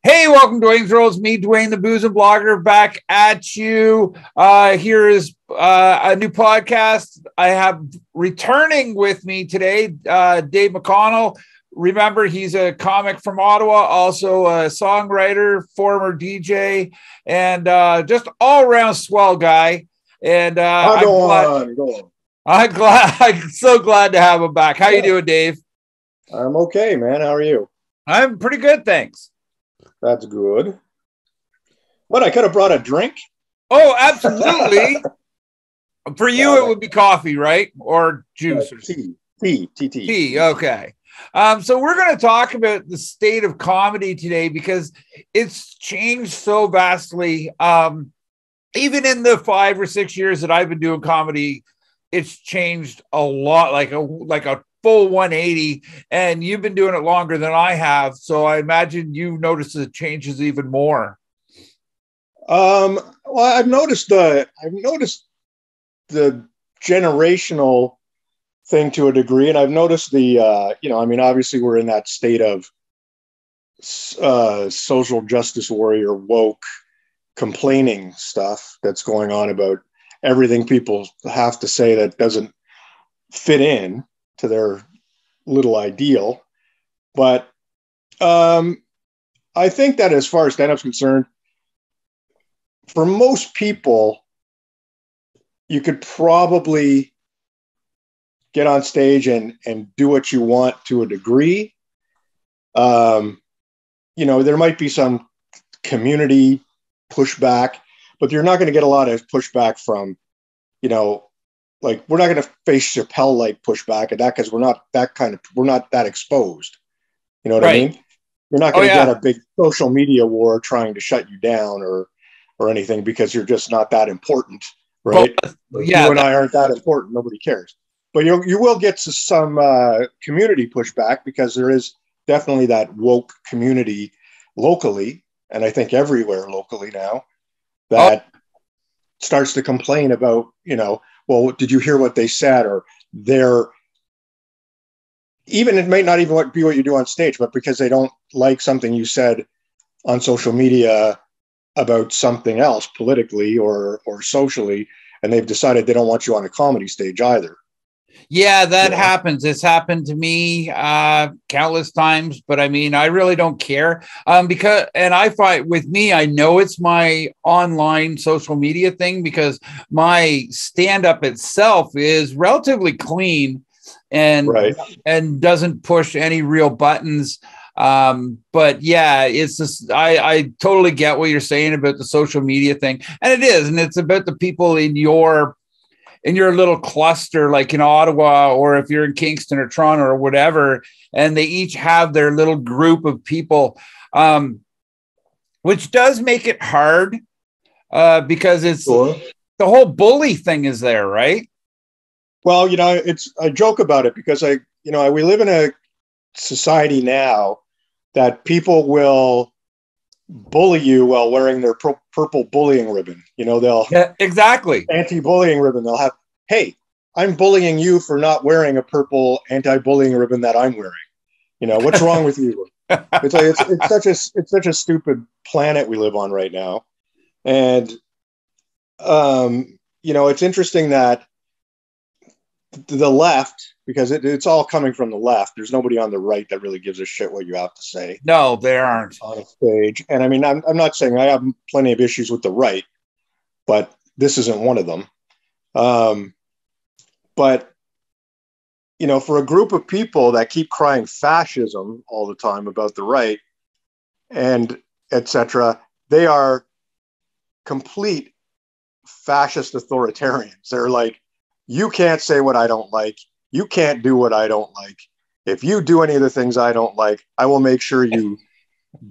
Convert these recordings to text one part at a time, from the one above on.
Hey, welcome to Duane's Rolls. Me, Duane, the Boozin blogger, back at you. Here is a new podcast. I have returning with me today, Dave McConnell. Remember, he's a comic from Ottawa, also a songwriter, former DJ, and just all-around swell guy. And I'm so glad to have him back. How you doing, Dave? I'm okay, man. How are you? I'm pretty good, thanks. That's good. What, I could have brought a drink? Oh, absolutely. For you, it would be coffee, right? Or juice. Or Tea. Okay. So we're going to talk about the state of comedy today because it's changed so vastly. Even in the 5 or 6 years that I've been doing comedy, it's changed a lot, like a full 180, and you've been doing it longer than I have, so I imagine you've noticed the changes even more. Well, I've noticed the generational thing to a degree, and I've noticed the obviously we're in that state of social justice warrior woke complaining stuff that's going on about everything people have to say that doesn't fit in to their little ideal. But I think that as far as stand-up's concerned, for most people, you could probably get on stage and do what you want to a degree. There might be some community pushback, but you're not going to get a lot of pushback from, like, we're not going to face Chappelle-like pushback at that because we're not that exposed. You know what I mean? You're not going to get a big social media war trying to shut you down or anything because you're just not that important, right? You and I aren't that important. Nobody cares. But you will get to some community pushback because there is definitely that woke community locally, and I think everywhere locally now, that starts to complain about, well, did you hear what they said? Or it might not even be what you do on stage, but because they don't like something you said on social media about something else politically or socially, and they've decided they don't want you on a comedy stage either. Yeah, that happens. It's happened to me countless times, but I mean, I really don't care and I find with me, I know it's my online social media thing because my stand-up itself is relatively clean and doesn't push any real buttons. But yeah, it's just, I totally get what you're saying about the social media thing. And it is, and it's about the people in your little cluster, like in Ottawa, or if you're in Kingston or Toronto or whatever, and they each have their little group of people, which does make it hard because it's the whole bully thing is there, right? Well, I joke about it because we live in a society now that people will bully you while wearing their purple bullying ribbon. Exactly. Anti-bullying ribbon. They'll have, hey, I'm bullying you for not wearing a purple anti-bullying ribbon that I'm wearing. What's wrong with you? It's such a stupid planet we live on right now. And, it's interesting that the left, because it's all coming from the left. There's nobody on the right that really gives a shit what you have to say. No, there aren't on a stage. And I mean, I'm not saying I have plenty of issues with the right, but this isn't one of them. But for a group of people that keep crying fascism all the time about the right and etc., they are complete fascist authoritarians. They're like, you can't say what I don't like. You can't do what I don't like. If you do any of the things I don't like, I will make sure you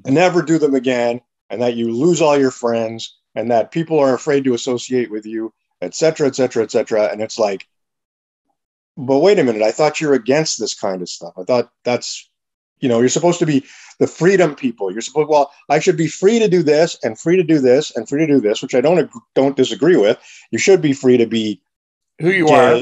never do them again, and that you lose all your friends, and that people are afraid to associate with you, etc., etc., etc. And it's like, but wait a minute, I thought you're against this kind of stuff. I thought that's, you're supposed to be the freedom people. I should be free to do this and free to do this and free to do this, which I don't disagree with. You should be free to be who you are,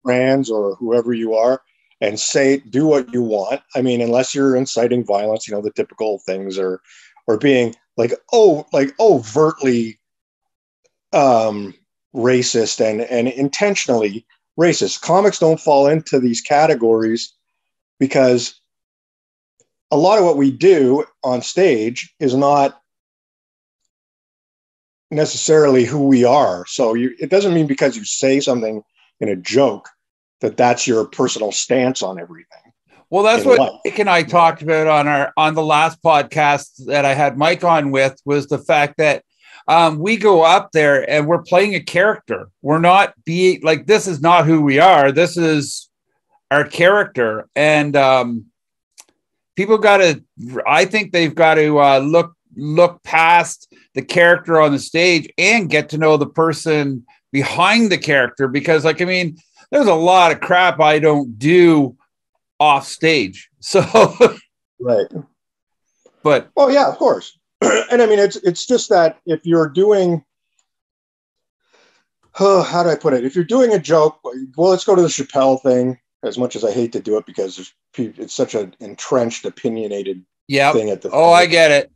trans or whoever you are, and do what you want. I mean, unless you're inciting violence, the typical things, or or being like overtly racist and intentionally racist. Comics don't fall into these categories because a lot of what we do on stage is not necessarily who we are. So it doesn't mean because you say something in a joke that that's your personal stance on everything. Well, that's what Mike and I talked about on the last podcast that I had Mike on with, was the fact that we go up there and we're playing a character. We're not being like, this is not who we are. This is our character. And people I think they've got to look past the character on the stage and get to know the person behind the character. Because like, I mean, there's a lot of crap I don't do off stage. So, right. But, oh yeah, of course. And I mean, it's just that if you're doing, how do I put it? If you're doing a joke, well, let's go to the Chappelle thing, as much as I hate to do it because it's such an entrenched, opinionated thing at the Oh, I get it.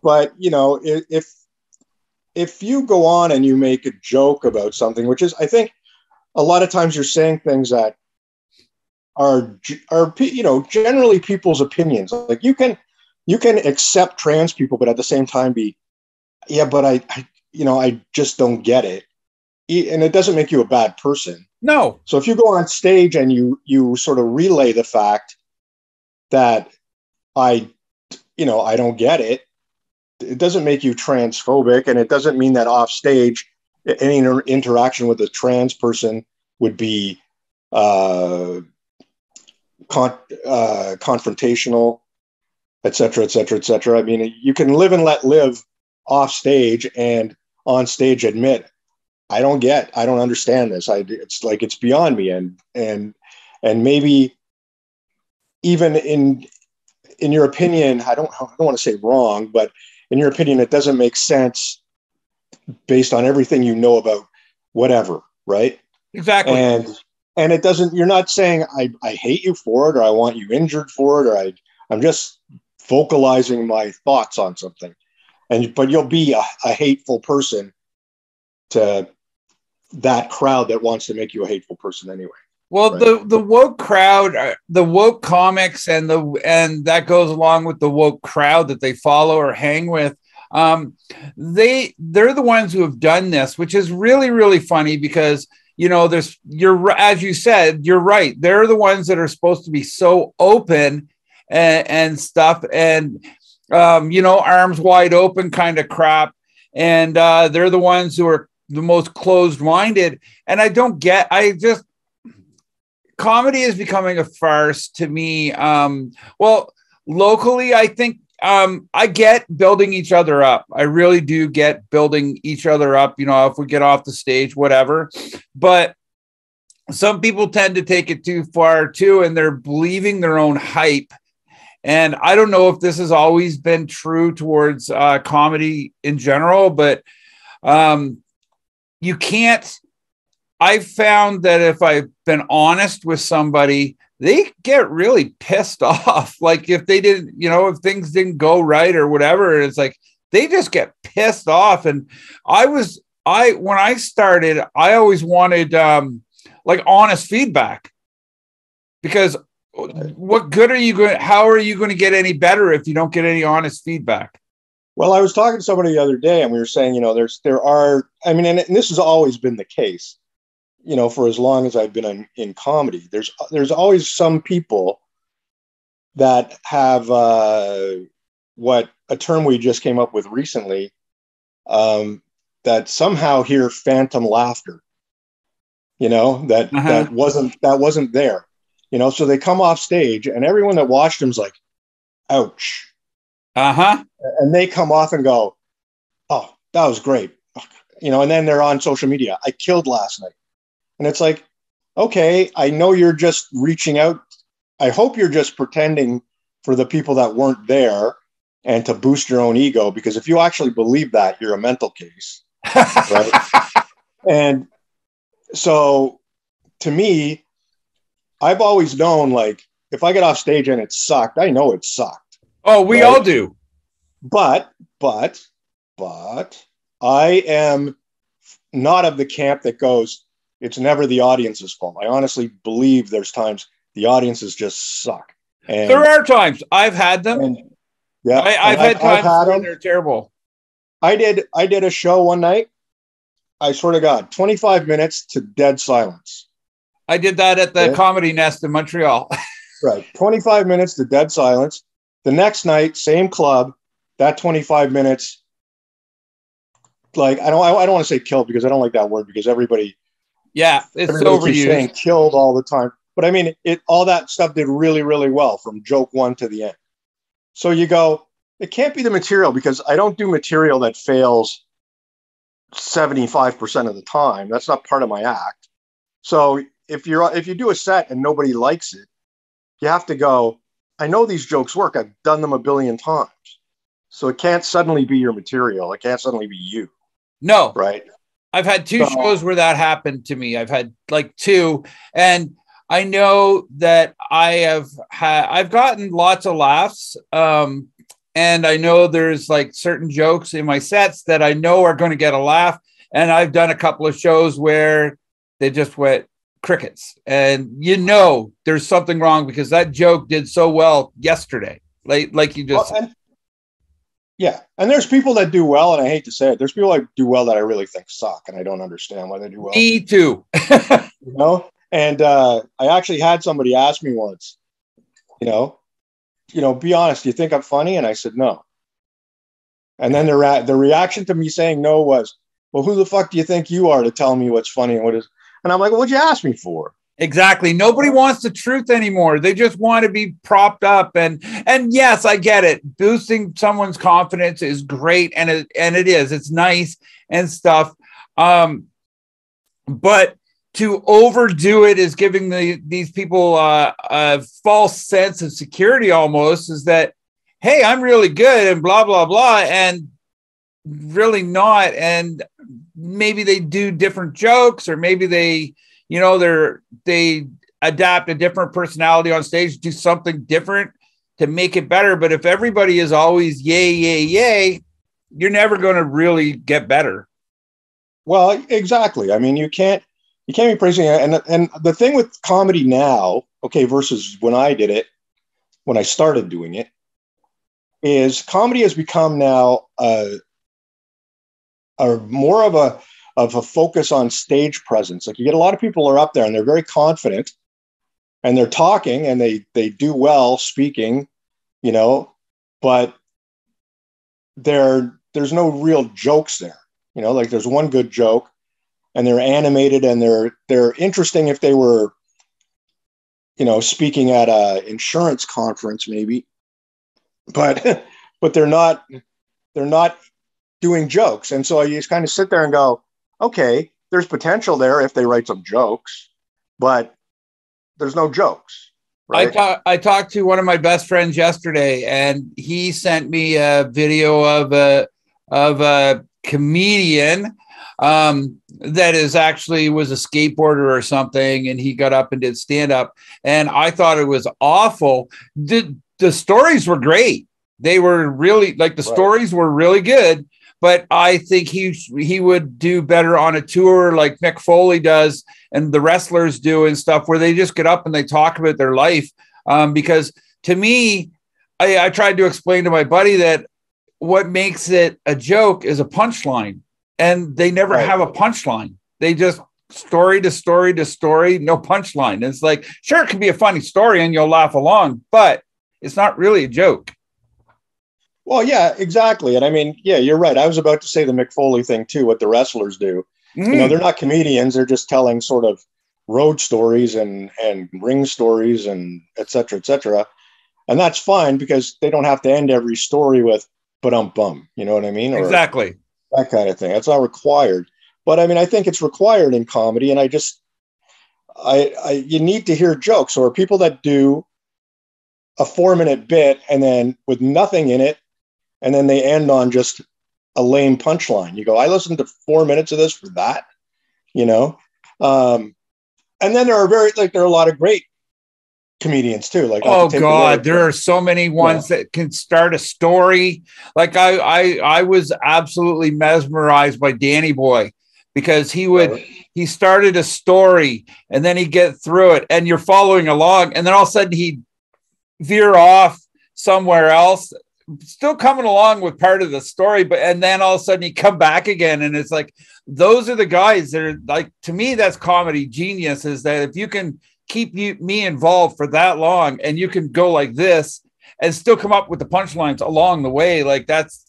But, you know, if you go on and you make a joke about something, which is, I think a lot of times you're saying things that are, you know, generally people's opinions. Like you can accept trans people, but at the same time be, yeah, but I just don't get it. And it doesn't make you a bad person. No. So if you go on stage and you sort of relay the fact that I don't get it, it doesn't make you transphobic, and it doesn't mean that off stage any interaction with a trans person would be confrontational, et cetera, et cetera, et cetera. I mean, you can live and let live off stage and on stage admit, I don't understand this. It's like, it's beyond me. And maybe even in your opinion, I don't want to say wrong, but in your opinion, it doesn't make sense based on everything you know about whatever, right? Exactly. And it doesn't, you're not saying I hate you for it, or I want you injured for it, or I'm just vocalizing my thoughts on something. But you'll be a hateful person to that crowd that wants to make you a hateful person anyway. Well, right? the woke crowd, the woke comics, and that goes along with the woke crowd that they follow or hang with. They're the ones who have done this, which is really, really funny because, you know, as you said, you're right. They're the ones that are supposed to be so open and stuff, and you know, arms wide open kind of crap. And they're the ones who are the most closed-minded. And comedy is becoming a farce to me. Well, locally, I think I get building each other up. I really do get building each other up, you know, if we get off the stage, whatever. But some people tend to take it too far too, and they're believing their own hype. And I don't know if this has always been true towards comedy in general, but you can't. I've found that if I've been honest with somebody, they get really pissed off. Like if they didn't, you know, if things didn't go right or whatever, it's like they just get pissed off. And when I started, I always wanted like honest feedback, because what good how are you going to get any better if you don't get any honest feedback? Well, I was talking to somebody the other day and we were saying, you know, and this has always been the case, you know, for as long as I've been in comedy, there's always some people that have what a term we just came up with recently, that somehow hear phantom laughter, you know, that wasn't there, you know, so they come off stage and everyone that watched them's like, ouch. And they come off and go, oh, that was great. You know, and then they're on social media. I killed last night. And it's like, okay, I know you're just reaching out. I hope you're just pretending for the people that weren't there and to boost your own ego, because if you actually believe that, you're a mental case. Right? And so to me, I've always known, like, if I get off stage and it sucked, I know it sucked. Oh, we all do. but, but, but I am not of the camp that goes, it's never the audience's fault. I honestly believe there's times the audiences just suck. And there are times I've had them. And, yeah, I've had times where they're terrible. I did a show one night. I swear to God, 25 minutes to dead silence. I did that at the Comedy Nest in Montreal. Right. 25 minutes to dead silence. The next night, same club, that 25 minutes, like, I don't want to say killed because I don't like that word because everybody it's overused. Saying killed all the time. But I mean, all that stuff did really, really well from joke one to the end. So you go, it can't be the material because I don't do material that fails 75% of the time. That's not part of my act. So if you do a set and nobody likes it, you have to go, I know these jokes work. I've done them a billion times. So it can't suddenly be your material. It can't suddenly be you. No. Right. I've had two shows where that happened to me. I've had like two, and I know that I've gotten lots of laughs. And I know there's like certain jokes in my sets that I know are going to get a laugh. And I've done a couple of shows where they just went crickets. And there's something wrong because that joke did so well yesterday. Like you just said. Yeah. And there's people that do well, and I hate to say it, there's people that do well that I really think suck, and I don't understand why they do well. Me too. And I actually had somebody ask me once, be honest, do you think I'm funny? And I said, no. And then the reaction to me saying no was, well, who the fuck do you think you are to tell me what's funny and what is? And I'm like, well, what'd you ask me for? Exactly. Nobody wants the truth anymore. They just want to be propped up. And yes, I get it. Boosting someone's confidence is great. And it is. It's nice and stuff. But to overdo it is giving these people a false sense of security almost, is that, hey, I'm really good and blah, blah, blah. And really not. And maybe they do different jokes, or maybe they adapt a different personality on stage, do something different to make it better. But if everybody is always yay, yay, yay, you're never going to really get better. Well, exactly. I mean, you can't be praising it. And the thing with comedy now, versus when I did it, when I started doing it, is comedy has become now more of a focus on stage presence. Like, you get a lot of people are up there and they're very confident and they're talking and they do well speaking, but there's no real jokes there. Like, there's one good joke and they're animated and they're interesting if they were, speaking at a insurance conference maybe, but they're not doing jokes. And so you just kind of sit there and go, okay, there's potential there if they write some jokes, but there's no jokes. Right? I talked to one of my best friends yesterday, and he sent me a video of a comedian that was a skateboarder or something, and he got up and did stand up, and I thought it was awful. The stories were great. They were really stories were really good. But I think he would do better on a tour like Mick Foley does and the wrestlers do and stuff, where they just get up and they talk about their life. Because to me, I tried to explain to my buddy that what makes it a joke is a punchline, and they never have a punchline. They just story to story to story, no punchline. It's like, sure, it can be a funny story and you'll laugh along, but it's not really a joke. Well, yeah, exactly. And I mean, yeah, you're right. I was about to say the Mick Foley thing too, what the wrestlers do. They're not comedians. They're just telling sort of road stories and ring stories and et cetera, et cetera. And that's fine because they don't have to end every story with "but-um-bum." You know what I mean? Or exactly. That kind of thing. That's not required. But I mean, I think it's required in comedy. And you need to hear jokes, or people that do a 4-minute bit and then with nothing in it, and then they end on just a lame punchline. You go, I listened to 4 minutes of this for that, And then there are a lot of great comedians too. Like, not Oh to take away, God, there are so many ones that can start a story. Like I was absolutely mesmerized by Danny Boy, because he started a story and then he'd get through it and you're following along, and then all of a sudden he'd veer off somewhere else, still coming along with part of the story, but and then all of a sudden he come back again, and it's like, those are the guys that are like, to me, that's comedy genius, is that if you can keep me involved for that long and you can go like this and still come up with the punchlines along the way, like that's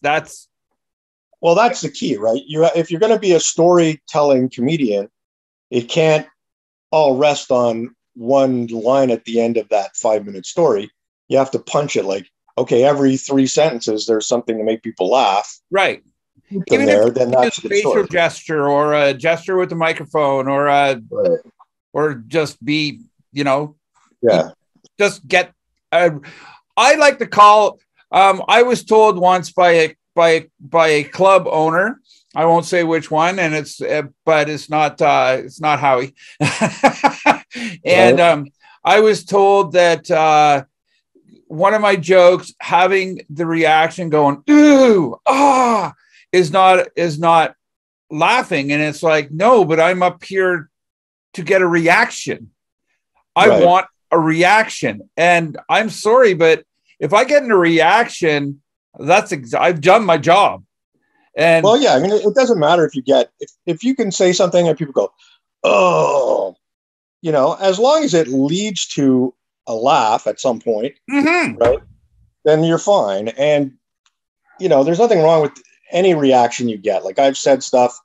well, that's the key, right? If you're going to be a storytelling comedian, it can't all rest on one line at the end of that 5-minute story. You have to punch it, like, okay, every 3 sentences there's something to make people laugh. right. Even If there, then that's a facial gesture or a gesture with the microphone or or just be, just get. I like to call. I was told once by a club owner. I won't say which one, and but it's not Howie. And I was told that one of my jokes, having the reaction going ooh ah, is not laughing, and it's like, no, but I'm up here to get a reaction. I want a reaction, and I'm sorry, but if I get a reaction, I've done my job. And well, yeah, I mean, it doesn't matter if you can say something and people go, oh, as long as it leads to a laugh at some point, right? Then you're fine. And there's nothing wrong with any reaction you get. Like, I've said stuff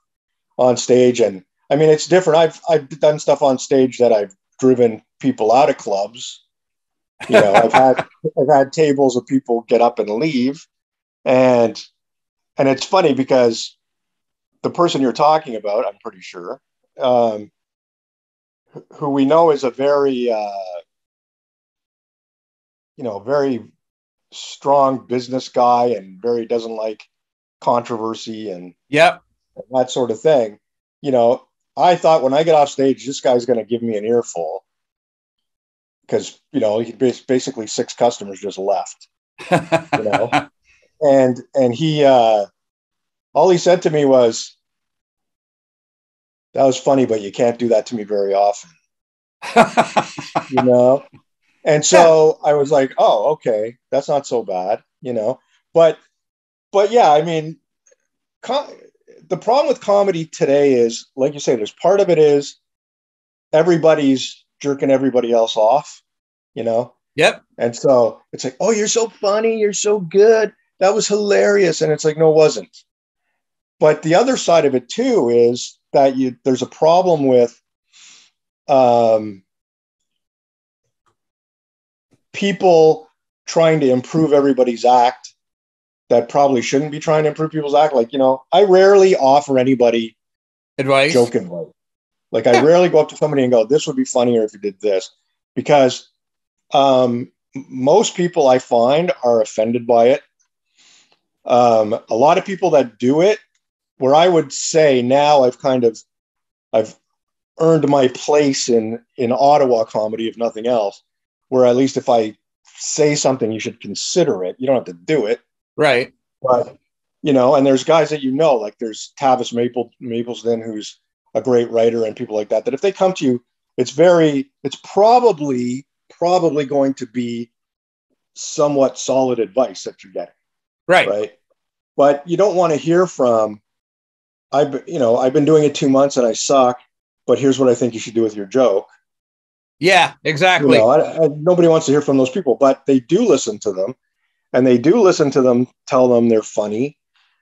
on stage, and I mean, it's different. I've done stuff on stage that I've driven people out of clubs. I've had tables of people get up and leave, and it's funny because the person you're talking about, I'm pretty sure, who we know is a very very strong business guy, and very doesn't like controversy and that sort of thing. I thought, when I get off stage, this guy's going to give me an earful, because basically 6 customers just left. And he all he said to me was, "That was funny, but you can't do that to me very often." And so I was like, oh, okay, that's not so bad, but yeah, I mean, the problem with comedy today is, like you say, there's part of it is everybody's jerking everybody else off, Yep. And so it's like, oh, you're so funny, you're so good, that was hilarious. And it's like, no, it wasn't. But the other side of it too is that there's a problem with people trying to improve everybody's act that probably shouldn't be trying to improve people's act. Like, I rarely offer anybody advice, jokingly. Like, I rarely go up to somebody and go, this would be funnier if you did this, because most people I find are offended by it. A lot of people that do it, where I would say now I've earned my place in Ottawa comedy, if nothing else, where at least if I say something, you should consider it. You don't have to do it. Right. But, and there's guys that, like there's Tavis Maplesden, who's a great writer, and people like that if they come to you, it's probably going to be somewhat solid advice that you're getting. Right. But you don't want to hear from, I've been doing it 2 months and I suck, but here's what I think you should do with your joke. Yeah, exactly. Nobody wants to hear from those people, but they do listen to them, and they do listen to them tell them they're funny,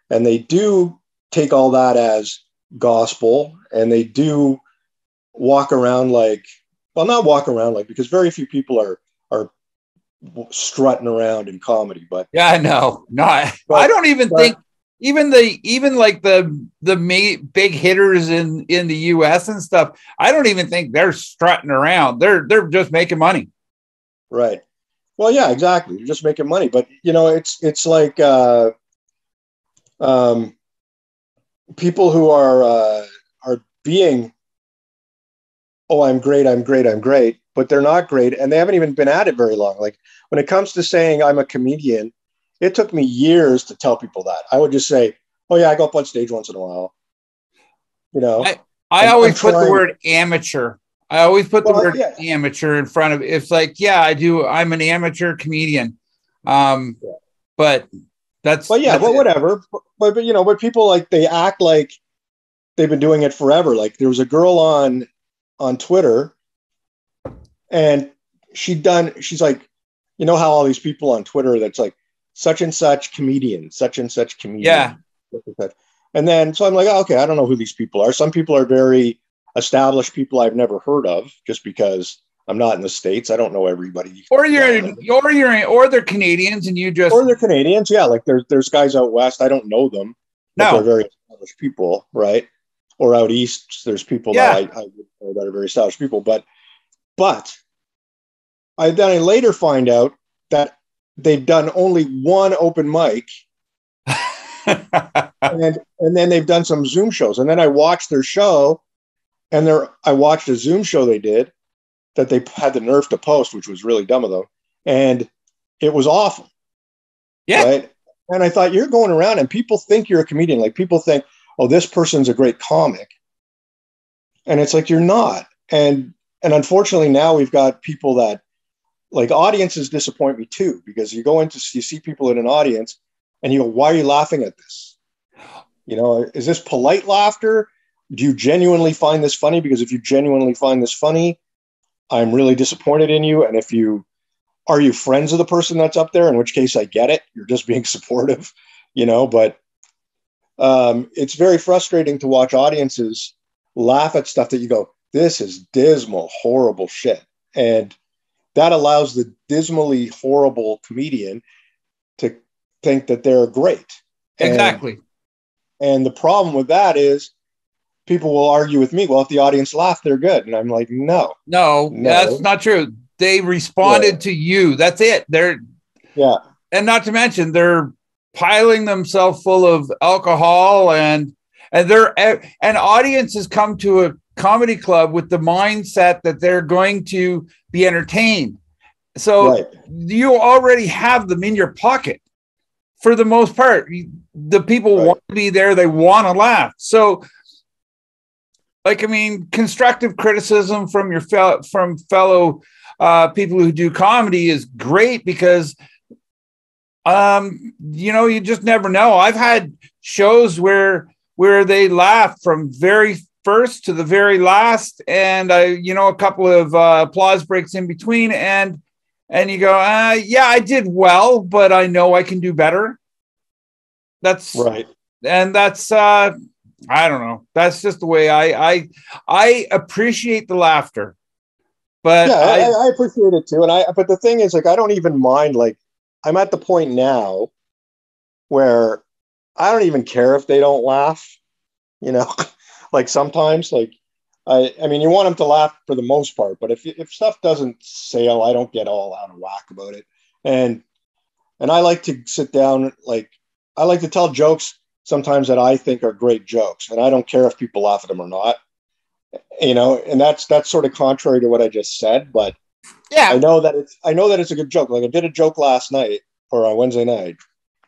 and they do take all that as gospel, and they do walk around like, well, not walk around like, because very few people are strutting around in comedy, but yeah, no, I don't even think even like the big hitters in the US and stuff, I don't even think they're strutting around. They're just making money. Right. Well, yeah, exactly. You're just making money, but it's like people who are being, oh, I'm great, but they're not great. And they haven't even been at it very long. Like when it comes to saying I'm a comedian, it took me years to tell people that. I would just say, oh yeah, I go up on stage once in a while. You know, I always put the word amateur. I always put the word amateur in front of it. It's like, yeah, I do. I'm an amateur comedian. But that's, but whatever. But, you know, but people like, they act like they've been doing it forever. Like there was a girl on Twitter and she's like, you know how all these people on Twitter that's like such and such comedian, such and such comedian. Yeah. And then, so I'm like, oh, okay, I don't know who these people are. Some people are very established people I've never heard of just because I'm not in the States. I don't know everybody. Or they're Canadians and you just. Or they're Canadians. Yeah. Like there's guys out West. I don't know them. No. They're very established people. Right. Or out East. There's people that I know that are very established people. But I later find out that they've done only one open mic. and then they've done some Zoom shows. And then I watched their show and I watched a Zoom show they did that they had the nerve to post, which was really dumb of them. And it was awful. Yeah. Right. And I thought, you're going around and people think you're a comedian. Like people think, oh, this person's a great comic. And it's like, you're not. And unfortunately now we've got people that like audiences disappoint me too, because you see people in an audience and you go, why are you laughing at this? You know, is this polite laughter? Do you genuinely find this funny? Because if you genuinely find this funny, I'm really disappointed in you. And are you friends of the person that's up there? In which case I get it. You're just being supportive, you know, but it's very frustrating to watch audiences laugh at stuff that you go, this is dismal, horrible shit. And that allows the dismally horrible comedian to think that they're great. Exactly. And the problem with that is people will argue with me, well, if the audience laughed, they're good. And I'm like, no, that's not true. They responded to you. That's it. And not to mention they're piling themselves full of alcohol and audiences come to a comedy club with the mindset that they're going to be entertained. So you already have them in your pocket for the most part. The people want to be there. They want to laugh. So like, I mean, constructive criticism from fellow people who do comedy is great because, you know, you just never know. I've had shows where they laugh from very first to the very last, and a couple of applause breaks in between, and you go, yeah, I did well, but I know I can do better. That's right, and that's I don't know. That's just the way I appreciate the laughter, but I appreciate it too. But the thing is, like, I don't even mind. Like, I'm at the point now where I don't even care if they don't laugh. You know, like sometimes, like I mean, you want them to laugh for the most part, but if stuff doesn't sail, I don't get all out of whack about it. And I like to sit down, like I like to tell jokes sometimes that I think are great jokes, and I don't care if people laugh at them or not. You know, and that's sort of contrary to what I just said, but yeah, I know that it's a good joke. Like I did a joke last night or on Wednesday night,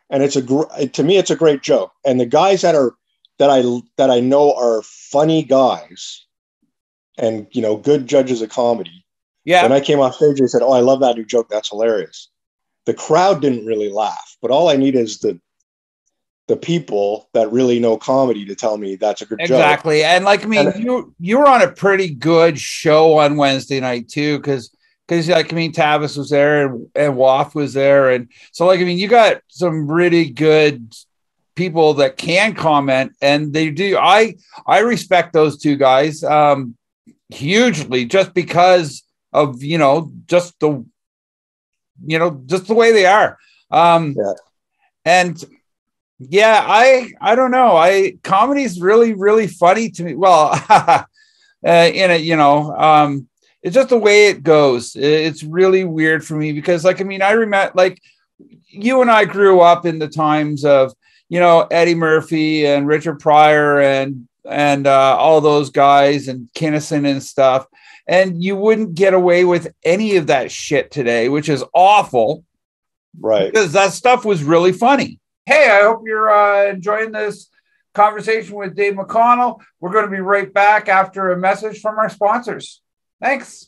and to me it's a great joke. And the guys that I know are funny guys and, you know, good judges of comedy. Yeah. When I came off stage, they said, "Oh, I love that new joke. That's hilarious." The crowd didn't really laugh, but all I need is the people that really know comedy to tell me that's a good joke. Exactly. And like, I mean, you were on a pretty good show on Wednesday night too. Cause like, I mean, Tavis was there and Waff was there. And so like, I mean, you got some really good people that can comment, and they do. I respect those two guys hugely just because of, you know, just the way they are. And yeah, I don't know. Comedy is really, really funny to me. Well, it's just the way it goes. It's really weird for me because, like, I mean, I remember, like, you and I grew up in the times of, you know, Eddie Murphy and Richard Pryor and and all those guys and Kinnison and stuff. And you wouldn't get away with any of that shit today, which is awful. Right. Because that stuff was really funny. Hey, I hope you're enjoying this conversation with Dave McConnell. We're going to be right back after a message from our sponsors. Thanks.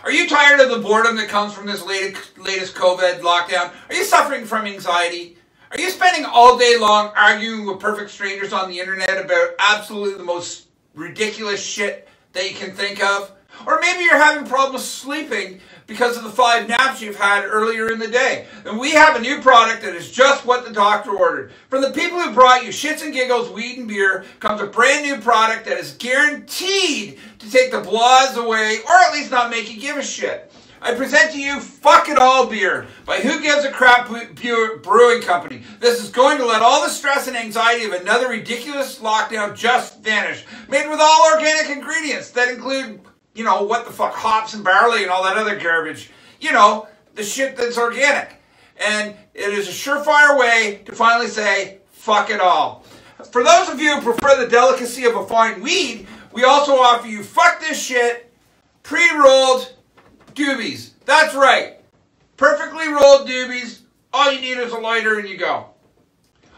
Are you tired of the boredom that comes from this latest COVID lockdown? Are you suffering from anxiety? Are you spending all day long arguing with perfect strangers on the internet about absolutely the most ridiculous shit that you can think of? Or maybe you're having problems sleeping because of the 5 naps you've had earlier in the day. And we have a new product that is just what the doctor ordered. From the people who brought you shits and giggles, weed and beer, comes a brand new product that is guaranteed to take the blahs away, or at least not make you give a shit. I present to you Fuck It All Beer by Who Gives a Crap Brewing Company. This is going to let all the stress and anxiety of another ridiculous lockdown just vanish. Made with all organic ingredients that include, you know, what the fuck, hops and barley and all that other garbage. You know, the shit that's organic. And it is a surefire way to finally say, fuck it all. For those of you who prefer the delicacy of a fine weed, we also offer you fuck this shit, pre-rolled doobies. That's right. Perfectly rolled doobies. All you need is a lighter and you go.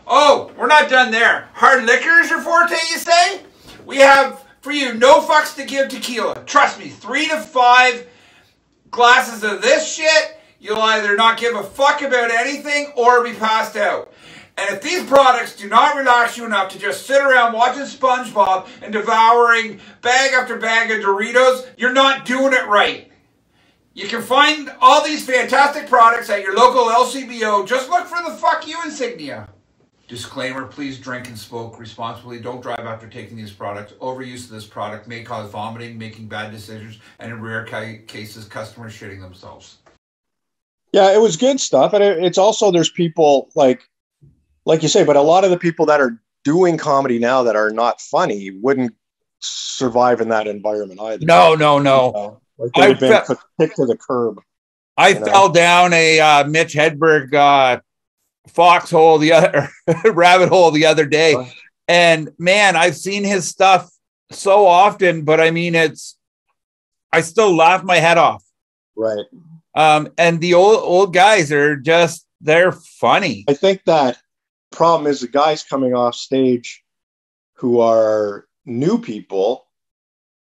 Oh, we're not done there. Hard liquor is your forte, you say? We have for you no fucks to give tequila. Trust me, 3 to 5 glasses of this shit, you'll either not give a fuck about anything or be passed out. And if these products do not relax you enough to just sit around watching SpongeBob and devouring bag after bag of Doritos, you're not doing it right. You can find all these fantastic products at your local LCBO. Just look for the fuck you insignia. Disclaimer, please drink and smoke responsibly. Don't drive after taking these products. Overuse of this product may cause vomiting, making bad decisions, and in rare cases, customers shitting themselves. Yeah, it was good stuff. And it's also, there's people like you say, but a lot of the people that are doing comedy now that are not funny wouldn't survive in that environment either. No. Like they've been kicked to the curb. I fell down a Mitch Hedberg foxhole, the other rabbit hole the other day. And man, I've seen his stuff so often, but I mean, I still laugh my head off. Right. And the old guys are they're funny. I think that problem is the guys coming off stage who are new people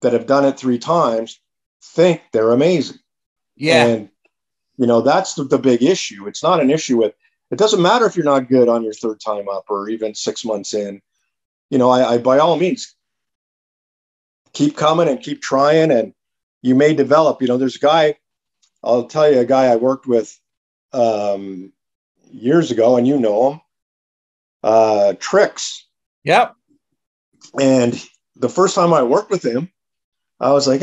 that have done it 3 times think they're amazing. Yeah. And, that's the big issue. It's not an issue with, it doesn't matter if you're not good on your 3rd time up or even 6 months in. I by all means, keep coming and keep trying, and you may develop. There's a guy, I'll tell you, a guy I worked with years ago, and you know him, Tricks. Yep. And the first time I worked with him, I was like,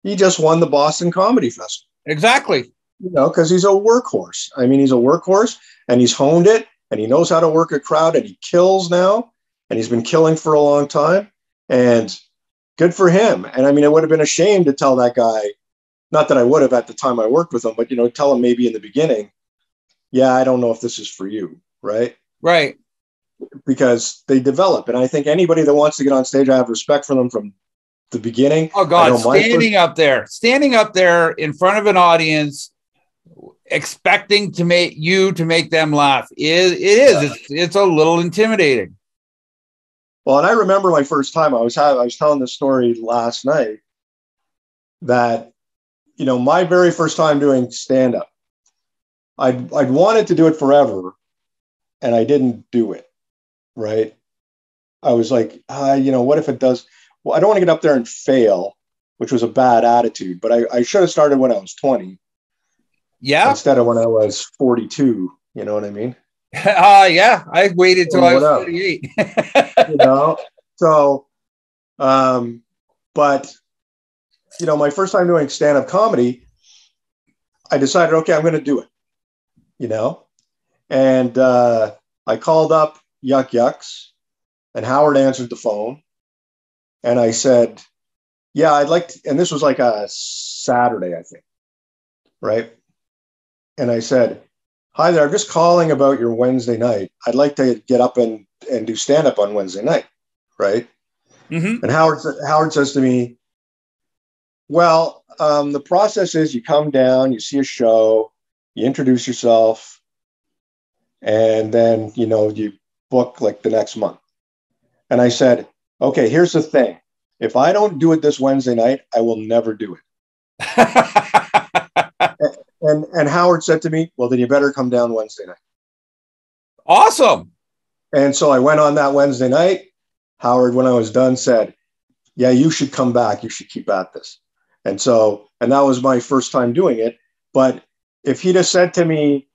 he just won the Boston Comedy Festival. Exactly. Because he's a workhorse. I mean, he's a workhorse, and he's honed it, and he knows how to work a crowd, and he kills now, and he's been killing for a long time, and good for him. And I mean, it would have been a shame to tell that guy, not that I would have at the time I worked with him, but, tell him maybe in the beginning, yeah, I don't know if this is for you. Right. Right. Because they develop. And I think anybody that wants to get on stage, I have respect for them from the beginning. Oh God, standing up there in front of an audience, expecting to make them laugh. It's a little intimidating. Well, and I remember my first time. I was telling this story last night that, my very first time doing stand-up, I'd wanted to do it forever, and I didn't do it. Right. I was like, what if it does? Well, I don't want to get up there and fail, which was a bad attitude, but I should have started when I was 20. Yeah. Instead of when I was 42. You know what I mean? Yeah. I waited till I was 38. So, but, my first time doing stand-up comedy, I decided, okay, I'm going to do it, and I called up Yuck Yucks, and Howard answered the phone, and I said, yeah, I'd like to, and this was like a Saturday, I think. Right. And I said, Hi there. I'm just calling about your Wednesday night. I'd like to get up and do stand up on Wednesday night. Right. Mm-hmm. And Howard says to me, well, the process is you come down, you see a show, you introduce yourself, and then, you book like the next month. And I said, okay, here's the thing. If I don't do it this Wednesday night, I will never do it. and Howard said to me, well, then you better come down Wednesday night. Awesome. And so I went on that Wednesday night. Howard, when I was done, said, yeah, you should come back. You should keep at this. And that was my first time doing it. But if he'd have said to me,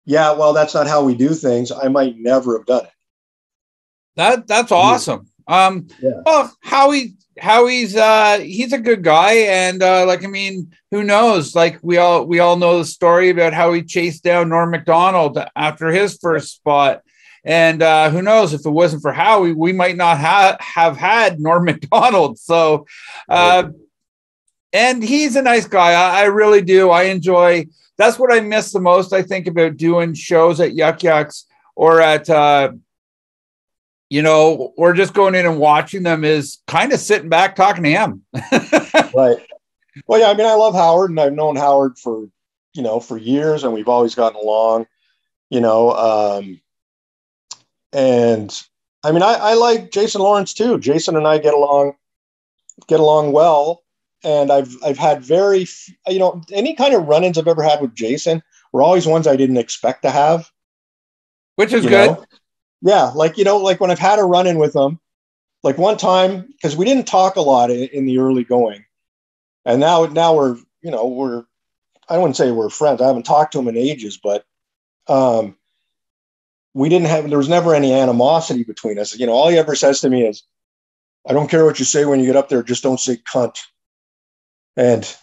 yeah, well, that's not how we do things, I might never have done it. That's awesome. Yeah. Well, Howie's he's a good guy. And who knows? Like we all know the story about how he chased down Norm Macdonald after his first spot. And who knows, if it wasn't for Howie, we might not have had Norm Macdonald. So, and he's a nice guy. I really do. I enjoy. That's what I miss the most, I think, about doing shows at Yuck Yucks or at, or just going in and watching them is kind of sitting back talking to him. Right. Well, yeah, I mean, I love Howard, and I've known Howard for years, and we've always gotten along, and I mean, I like Jason Lawrence too. Jason and I get along well. And I've had any kind of run-ins I've ever had with Jason were always ones I didn't expect to have. Which is good. Yeah. Like when I've had a run-in with him, like one time, because we didn't talk a lot in the early going. And now we're I wouldn't say we're friends. I haven't talked to him in ages, but there was never any animosity between us. All he ever says to me is, I don't care what you say when you get up there, just don't say cunt. And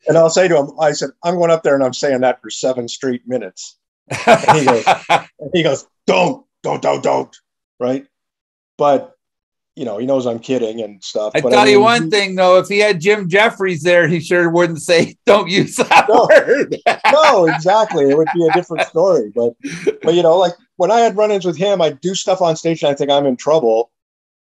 I'll say to him, I said, I'm going up there and I'm saying that for 7 straight minutes. And he goes, don't. Right. But, he knows I'm kidding and stuff. I tell you one thing, though, if he had Jim Jeffries there, he sure wouldn't say, don't use that word. No, exactly. It would be a different story. But, like when I had run-ins with him, I do stuff on stage and I think I'm in trouble,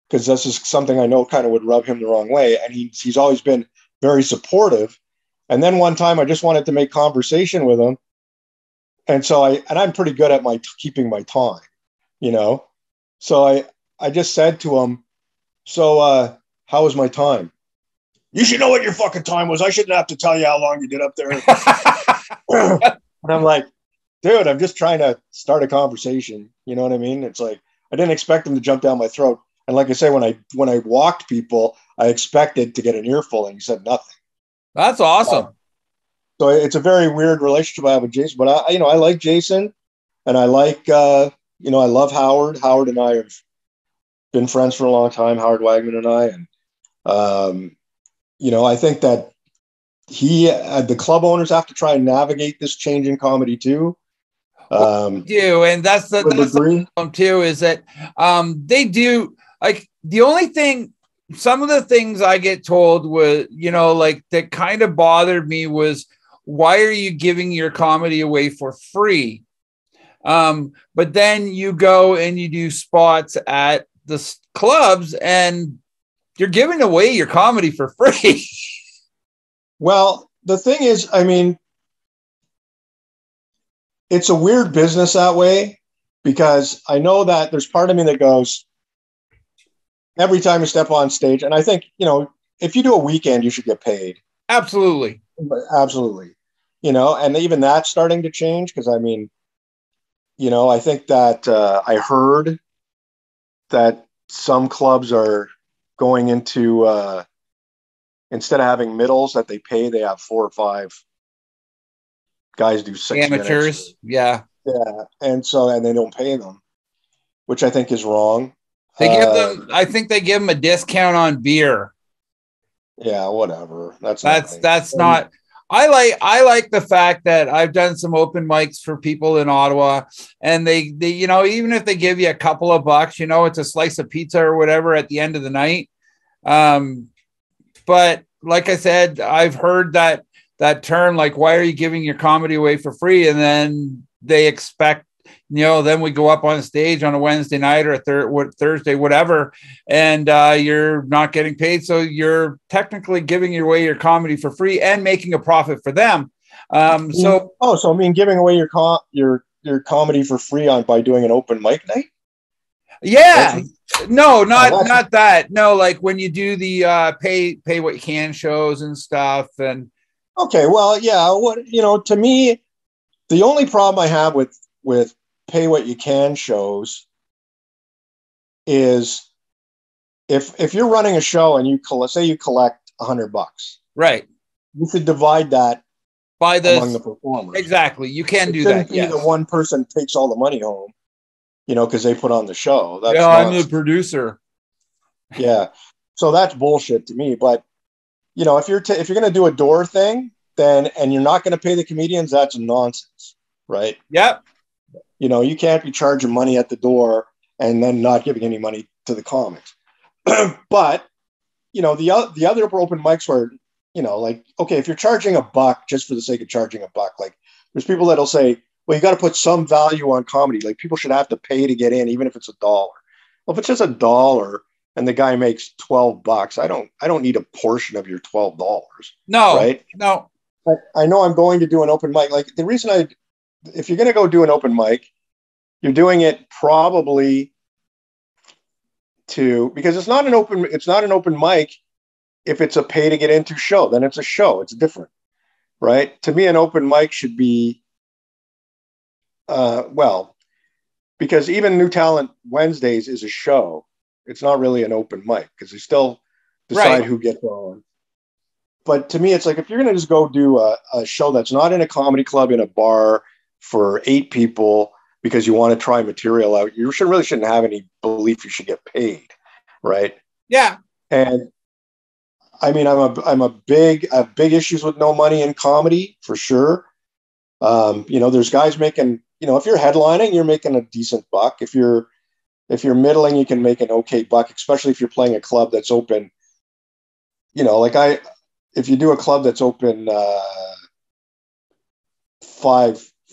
because this is something I know kind of would rub him the wrong way. And he's always been very supportive. And then one time I just wanted to make conversation with him. And so I'm pretty good at keeping my time, So I just said to him, so how was my time? You should know what your fucking time was. I shouldn't have to tell you how long you did up there. And I'm like, dude, I'm just trying to start a conversation. You know what I mean? It's like, I didn't expect him to jump down my throat. And like I say, when I walked people, I expected to get an earful, and he said nothing. That's awesome. So it's a very weird relationship I have with Jason, but I like Jason, and I like, I love Howard. Howard and I have been friends for a long time, Howard Wagman and I. And, I think that the club owners have to try and navigate this change in comedy too. Do. And that's the problem too, is that they do. Like the only thing, some of the things I get told was, that kind of bothered me was, why are you giving your comedy away for free? But then you go and you do spots at the clubs and you're giving away your comedy for free. Well, the thing is, I mean, it's a weird business that way, because I know that there's part of me that goes, every time you step on stage, and I think, if you do a weekend, you should get paid. Absolutely. Absolutely. And even that's starting to change, because I mean, I think that I heard that some clubs are going into, instead of having middles that they pay, they have 4 or 5 guys do 6 amateurs minutes. Yeah And they don't pay them, which I think is wrong. They give them, I think they give them a discount on beer. Yeah, whatever. That's not. I like the fact that I've done some open mics for people in Ottawa, and they even if they give you a couple of bucks, it's a slice of pizza or whatever at the end of the night. But like I said, I've heard that that term, like, why are you giving your comedy away for free? And then they expect, then we go up on stage on a Wednesday night or a Thursday, whatever, and you're not getting paid. So you're technically giving away your comedy for free and making a profit for them. So I mean, giving away your comedy for free by doing an open mic night? Yeah. No, not that. No, like when you do the pay what you can shows and stuff. And okay, well, yeah, to me, the only problem I have with pay what you can shows is if you're running a show and you collect $100, right, you could divide that among the performers. Exactly, you can do that. Yes, the one person takes all the money home, because they put on the show. That's I'm the producer. Yeah, so that's bullshit to me. But if you're going to do a door thing, and you're not going to pay the comedians, that's nonsense, right? Yep. You can't be charging money at the door and then not giving any money to the comics. But the other open mics where like, okay, if you're charging $1 just for the sake of charging $1, like there's people that'll say, well, you got to put some value on comedy. Like people should have to pay to get in, even if it's $1. Well, if it's just $1 and the guy makes $12, I don't need a portion of your $12. No, right? No. I know I'm going to do an open mic. Like the reason if you're going to go do an open mic, you're doing it probably because it's not an open mic. If it's a pay to get into show, then it's a show. It's different, right? To me, an open mic should be, because even New Talent Wednesdays is a show. It's not really an open mic because they still decide who gets on. But to me, it's like if you're going to just go do a show that's not in a comedy club in a bar for 8 people because you want to try material out, you really shouldn't have any belief you should get paid, right? Yeah. And I mean, I have big issues with no money in comedy for sure. There's guys making, if you're headlining, you're making a decent buck. If you're middling, you can make an okay buck, especially if you're playing a club that's open. If you do a club that's open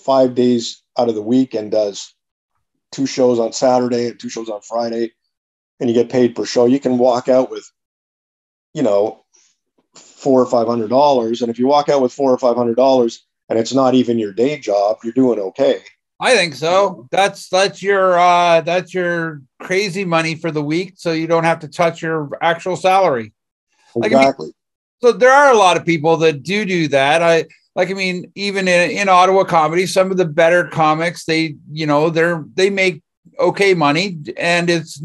5 days out of the week and does 2 shows on Saturday and 2 shows on Friday, and you get paid per show, you can walk out with, $400 or $500. And if you walk out with $400 or $500 and it's not even your day job, you're doing okay. I think so. That's your crazy money for the week, so you don't have to touch your actual salary. Exactly. So there are a lot of people that do that. Even in Ottawa comedy, some of the better comics, they make okay money, and it's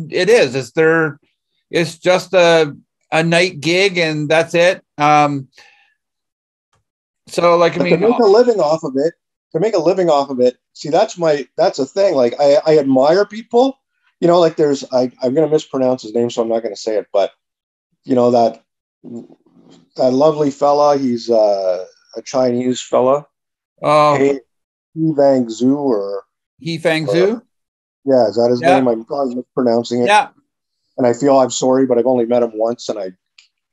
just a night gig and that's it. To make a living off of it, see, that's a thing. Like I admire people, like there's, I'm going to mispronounce his name, so I'm not going to say it, but that lovely fella, he's a Chinese fella. He Fang Zhu yeah, is that his name? I'm probably mispronouncing it. Yeah. And I feel I'm sorry, but I've only met him once, and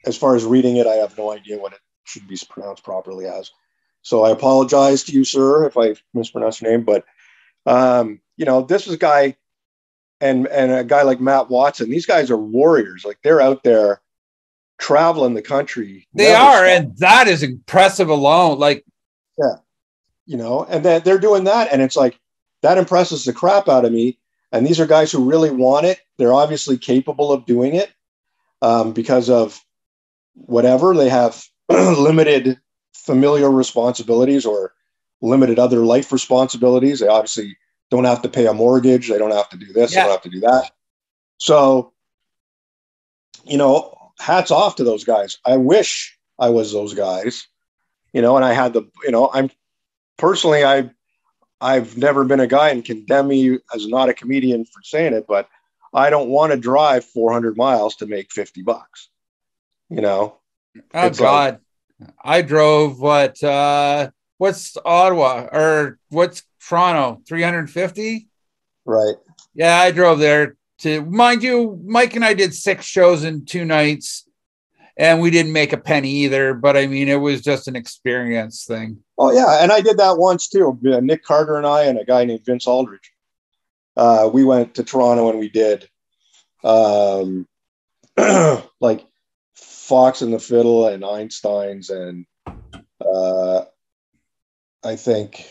as far as reading it, I have no idea what it should be pronounced properly as. So I apologize to you, sir, if I mispronounced your name. But this is a guy, and a guy like Matt Watson. These guys are warriors. Like they're out there traveling the country. They are, and that is impressive alone. Like, yeah, and they're doing that, and it's like that impresses the crap out of me. And these are guys who really want it. They're obviously capable of doing it because of whatever. They have limited familial responsibilities or limited other life responsibilities. They obviously don't have to pay a mortgage. They don't have to do this. They don't have to do that. So, hats off to those guys. I wish I was those guys, and I had I've never been a guy, and condemn me as not a comedian for saying it, but I don't want to drive 400 miles to make $50. Oh God. I drove what's Ottawa or what's Toronto? 350? Right. Yeah, I drove there to, mind you, Mike and I did 6 shows in 2 nights. and we didn't make a penny either. But I mean, it was just an experience thing. Oh yeah, and I did that once too. Nick Carter and I and a guy named Vince Aldridge. We went to Toronto and we did like Fox and the Fiddle and Einstein's and I think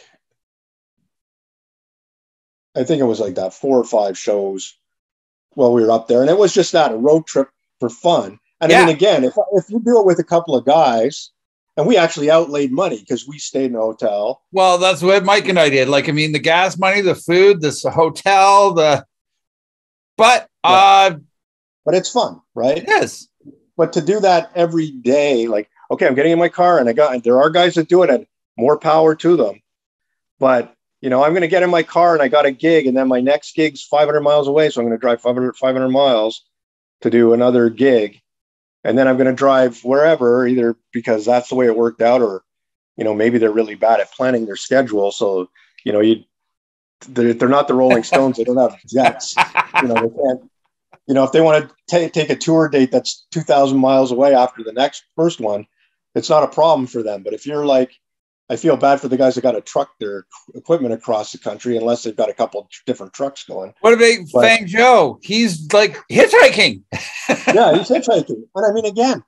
it was like that 4 or 5 shows while we were up there, and it was just that a road trip for fun. And I mean, again, if you do it with a couple of guys, and we actually outlaid money because we stayed in a hotel. Well, that's what Mike and I did. Like, I mean, the gas money, the food, this hotel, but it's fun, right? It is. But to do that every day, like, okay, I'm getting in my car and there are guys that do it and more power to them. But, I'm going to get in my car and I got a gig and then my next gig's 500 miles away. So I'm going to drive 500 miles to do another gig. And then I'm going to drive wherever, either because that's the way it worked out or, maybe they're really bad at planning their schedule. So, they're not the Rolling Stones. They don't have jets. They can't, if they want to take a tour date that's 2,000 miles away after the first one, it's not a problem for them. But if you're like, I feel bad for the guys that got to truck their equipment across the country unless they've got a couple different trucks going. What about Fang Joe? He's like hitchhiking. Yeah, he's hitchhiking. And I mean, again,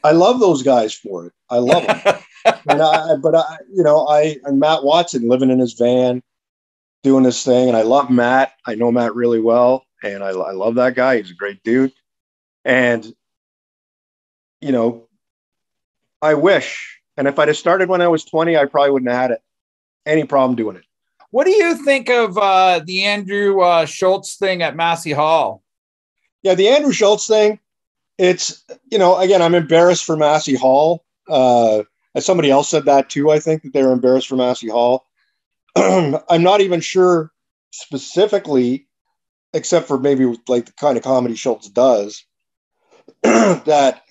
I love those guys for it. I love them. And Matt Watson living in his van, doing this thing. And I love Matt. I know Matt really well. And I love that guy. He's a great dude. And, I wish. And if I'd have started when I was 20, I probably wouldn't have had any problem doing it. What do you think of the Andrew Schultz thing at Massey Hall? Yeah, the Andrew Schultz thing, it's, again, I'm embarrassed for Massey Hall. As somebody else said that too, I think that they were embarrassed for Massey Hall. I'm not even sure specifically, except for maybe like the kind of comedy Schultz does, that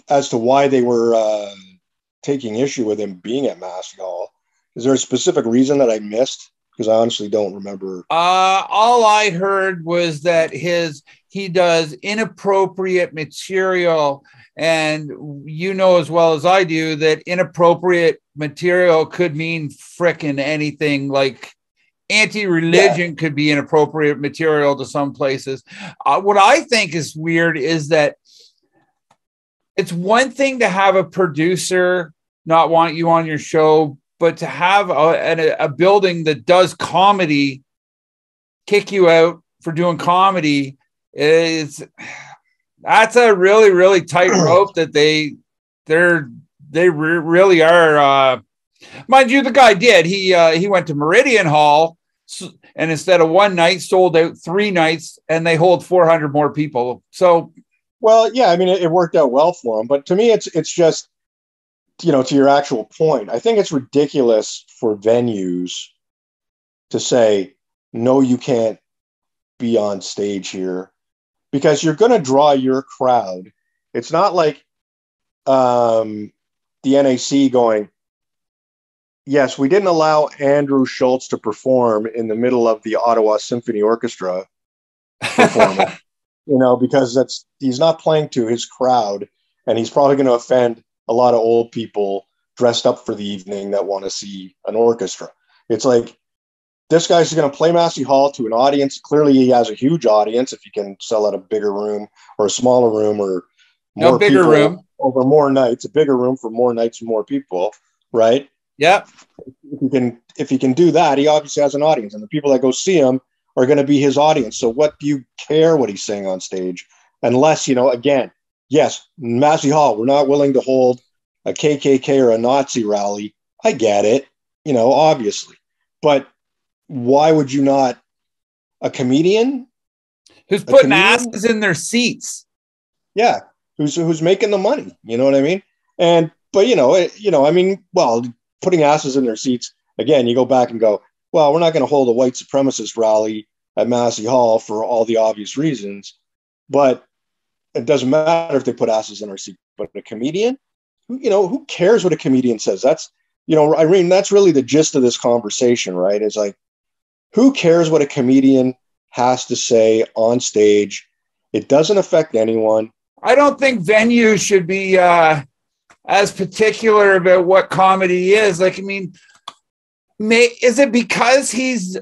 as to why they were taking issue with him being at Massey Hall. Is there a specific reason that I missed? Because I honestly don't remember. All I heard was that he does inappropriate material, and as well as I do that inappropriate material could mean frickin' anything. Like anti-religion could be inappropriate material to some places. What I think is weird is that it's one thing to have a producer not want you on your show, but to have a building that does comedy kick you out for doing comedy that's a really, really tight rope that they really are. Mind you, the guy did. He went to Meridian Hall and instead of one night sold out 3 nights, and they hold 400 more people. So. Well, yeah, I mean, it worked out well for him. But to me, it's just, to your actual point, I think it's ridiculous for venues to say, no, you can't be on stage here because you're going to draw your crowd. It's not like the NAC going, yes, we didn't allow Andrew Schultz to perform in the middle of the Ottawa Symphony Orchestra performance. Because he's not playing to his crowd, and he's probably going to offend a lot of old people dressed up for the evening that want to see an orchestra. It's like, this guy's going to play Massey Hall to an audience. Clearly he has a huge audience if you can sell out a bigger room or a smaller room or more bigger people room over more nights, a bigger room for more nights and more people. Right. Yeah. If he can do that, he obviously has an audience, and the people that go see him are going to be his audience. So what do you care what he's saying on stage? Unless, again, yes, Massey Hall, we're not willing to hold a KKK or a Nazi rally. I get it, obviously. But why would you not? A comedian? Who's putting asses in their seats? Yeah. Who's making the money? You know what I mean? Putting asses in their seats, again, you go back and go, well, we're not going to hold a white supremacist rally at Massey Hall for all the obvious reasons, but it doesn't matter if they put asses in our seat. But a comedian, who cares what a comedian says? That's, Irene, that's really the gist of this conversation, right? It's like, who cares what a comedian has to say on stage? It doesn't affect anyone. I don't think venues should be as particular about what comedy is. Like, I mean, is it because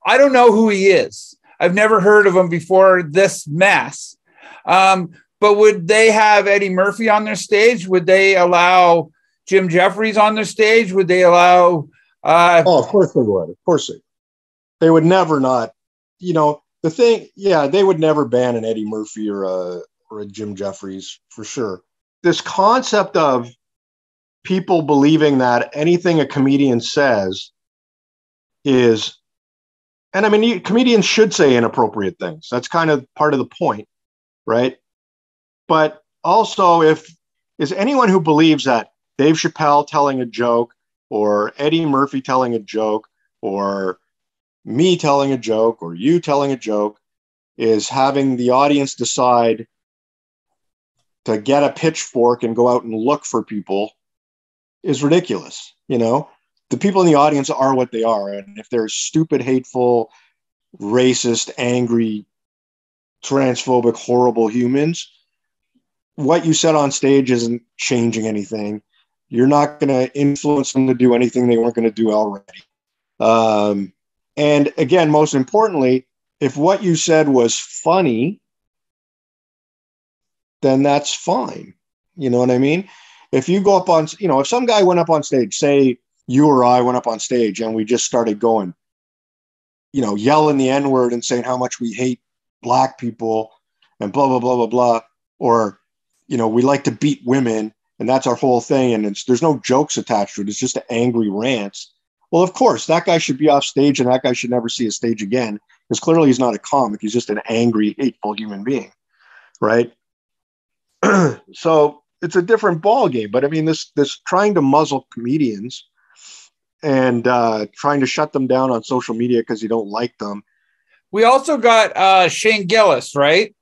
I don't know who he is. I've never heard of him before this mess. But would they have Eddie Murphy on their stage? Would they allow Jim Jeffries on their stage? Would they allow? Of course they would. Of course they would never not. You know, the thing, yeah, they would never ban an Eddie Murphy or a Jim Jeffries for sure. This concept of people believing that anything a comedian says is, and I mean, comedians should say inappropriate things. That's kind of part of the point, right? But also, is anyone who believes that Dave Chappelle telling a joke or Eddie Murphy telling a joke or me telling a joke or you telling a joke is having the audience decide to get a pitchfork and go out and look for people is ridiculous. You know, the people in the audience are what they are. And if they're stupid, hateful, racist, angry, transphobic, horrible humans, what you said on stage isn't changing anything. You're not going to influence them to do anything they weren't going to do already. And again, most importantly, if what you said was funny, then that's fine. You know what I mean? If you go up on, you know, if some guy went up on stage, say you or I went up on stage and we just started going, you know, yelling the N-word and saying how much we hate black people and blah, blah, blah, blah, blah. Or, you know, we like to beat women and that's our whole thing. And there's no jokes attached to it. It's just angry rants. Well, of course, that guy should be off stage and that guy should never see a stage again because clearly he's not a comic. He's just an angry, hateful human being, right? So it's a different ball game. But I mean, this trying to muzzle comedians and trying to shut them down on social media because you don't like them. We also got Shane Gillis, right?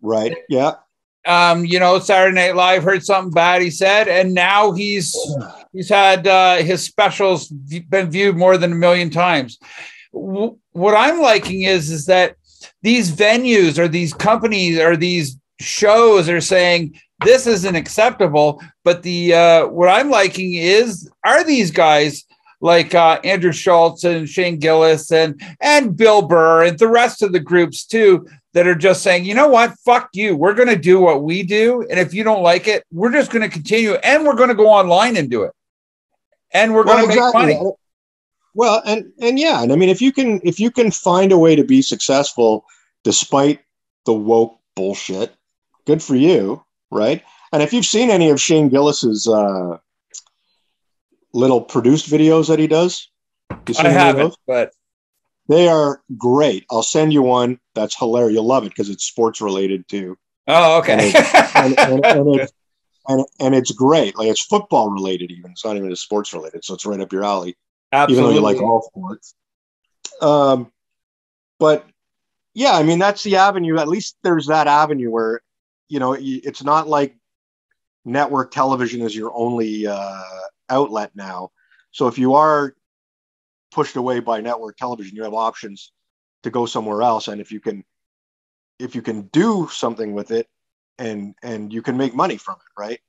Right. Yeah. You know, Saturday Night Live heard something bad he said, and now he's had his specials been viewed more than 1 million times. What I'm liking is that these venues or these companies or these shows are saying this isn't acceptable, but what I'm liking is, are these guys like Andrew Schultz and Shane Gillis and Bill Burr and the rest of the groups too, that are just saying, you know what, fuck you. We're going to do what we do. And if you don't like it, we're just going to continue and we're going to go online and do it. And we're going to make money. Well, and yeah. And I mean, if you can find a way to be successful despite the woke bullshit, good for you. Right. And if you've seen any of Shane Gillis's little produced videos that he does, I haven't, but they are great. I'll send you one that's hilarious. You'll love it because it's sports related too. Oh, okay. And it's great. Like it's football related even. It's not even sports related. So it's right up your alley. Absolutely. Even though you like all sports. But yeah, I mean, that's the avenue. At least there's that avenue where, you know, it's not like network television is your only outlet now. So if you are pushed away by network television, you have options to go somewhere else. And if you can do something with it and you can make money from it, right?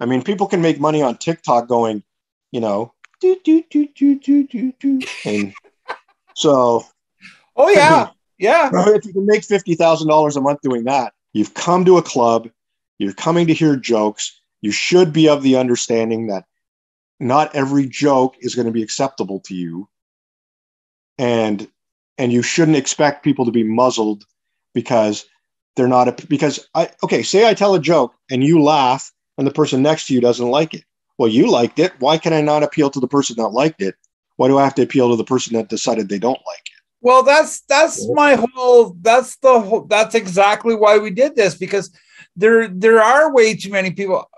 I mean, people can make money on TikTok going, you know, do. And so, oh yeah. Yeah. If you can make $50,000 a month doing that, you've come to a club, you're coming to hear jokes. You should be of the understanding that not every joke is going to be acceptable to you. And you shouldn't expect people to be muzzled because they're not say I tell a joke and you laugh and the person next to you doesn't like it. Well, you liked it. Why can I not appeal to the person that liked it? Why do I have to appeal to the person that decided they don't like it? Well, that's exactly why we did this, because there are way too many people.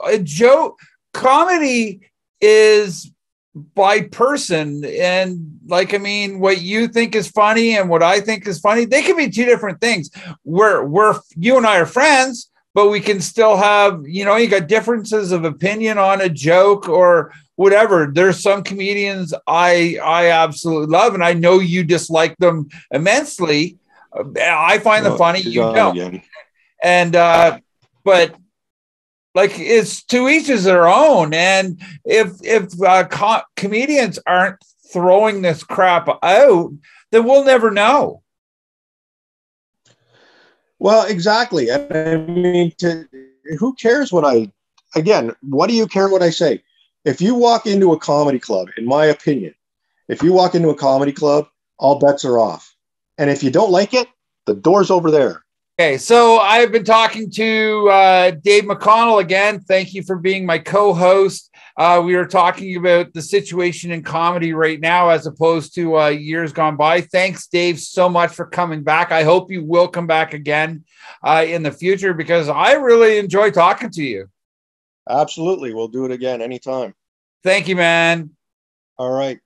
Comedy is by person, and like, I mean, what you think is funny and what I think is funny, they can be two different things. We're you and I are friends, but we can still have, you know, you got differences of opinion on a joke or whatever. There's some comedians I absolutely love, and I know you dislike them immensely. I find them funny, you don't. Again. And but like, it's to each is their own. And if comedians aren't throwing this crap out, then we'll never know. Well, exactly. And I mean, who cares what do you care what I say? If you walk into a comedy club, in my opinion, if you walk into a comedy club, all bets are off. And if you don't like it, the door's over there. Okay, so I've been talking to Dave McConnell again. Thank you for being my co-host. We were talking about the situation in comedy right now as opposed to years gone by. Thanks, Dave, so much for coming back. I hope you will come back again in the future, because I really enjoy talking to you. Absolutely. We'll do it again anytime. Thank you, man. All right.